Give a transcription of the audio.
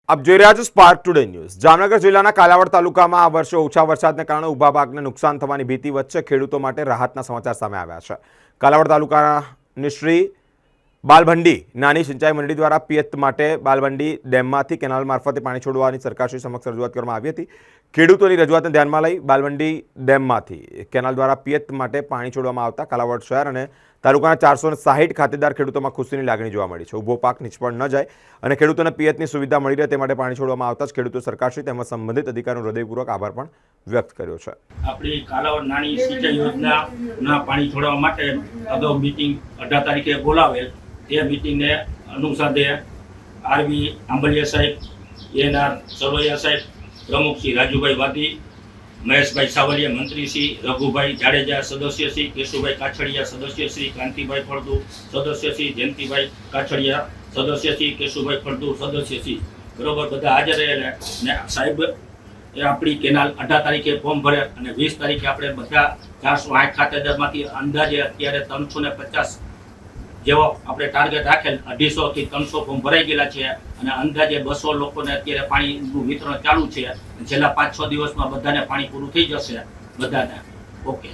આપ જોઈ રહ્યા છો સ્પાર્ક ટુડે ન્યૂઝ। જામનગર જિલ્લાના કાલાવડ તાલુકામાં આ વર્ષે ઓછા વરસાદને કારણે ઊભા પાકને નુકસાન થવાની ભીતિ વચ્ચે ખેડૂતો માટે રાહતના સમાચાર સામે આવ્યા છે। કાલાવડ તાલુકાની શ્રી બાલભંડી નાની સિંચાઈ મંડળી દ્વારા પિયત માટે બાલભંડી ડેમમાંથી કેનાલ મારફતે પાણી છોડવાની સરકારશ્રી સમક્ષ રજૂઆત કરવામાં આવી હતી। ખેડૂતોની રજૂઆતને ધ્યાનમાં લઈ બાલભંડી ડેમમાંથી કેનાલ દ્વારા પિયત માટે પાણી છોડવામાં આવતા કાલાવડ શહેર અને તાલુકાના 460 ખાતેદાર ખેડૂતોમાં ખુશીની લાગણી જોવા મળી છે। ઊભો પાક નિષ્ફળ ન જાય અને ખેડૂતોને પિયતની સુવિધા મળી રહે તે માટે પાણી છોડવામાં આવતા જ ખેડૂતો સરકારશ્રી તેમજ સંબંધિત અધિકારીઓનો હૃદયપૂર્વક આભાર પણ વ્યક્ત કર્યો છે। આપણી કાલાવડ નાની સિંચાઈ યોજનાના પાણી છોડવા માટે અગાઉ મીટિંગ 18 તારીખે બોલાવેલ। તે મીટિંગને અનુસારે આરવી આંબલિયા સાહેબ, એનઆર સરવૈયા સાહેબ, પ્રમુખ શ્રી રાજુભાઈ વાદી, મહેશભાઈ સાવલિયા મંત્રી શ્રી, રઘુભાઈ જાડેજા સદસ્ય શ્રી, કેશુભાઈ કાછડિયા સદસ્ય શ્રી, કાંતિભાઈ ફળદુ સદસ્ય શ્રી, જયંતિભાઈ કાછડિયા સદસ્ય શ્રી, કેશુભાઈ ફળદુ સદસ્ય શ્રી, બરોબર બધા હાજર રહેલા ને સાહેબ એ આપણી કેનાલ 18 તારીખે ફોર્મ ભરે અને 20 તારીખે આપણે બધા 408 ખાતેદારમાંથી અંદાજે અત્યારે 350 જેવો આપણે ટાર્ગેટ રાખેલ 250 થી 300 ફોર્મ ભરાઈ ગયેલા છે અને અંદાજે 200 લોકોને અત્યારે પાણીનું વિતરણ ચાલુ છે। છેલ્લા 5-6 દિવસમાં બધાને પાણી પૂરું થઈ જશે બધાને। ઓકે।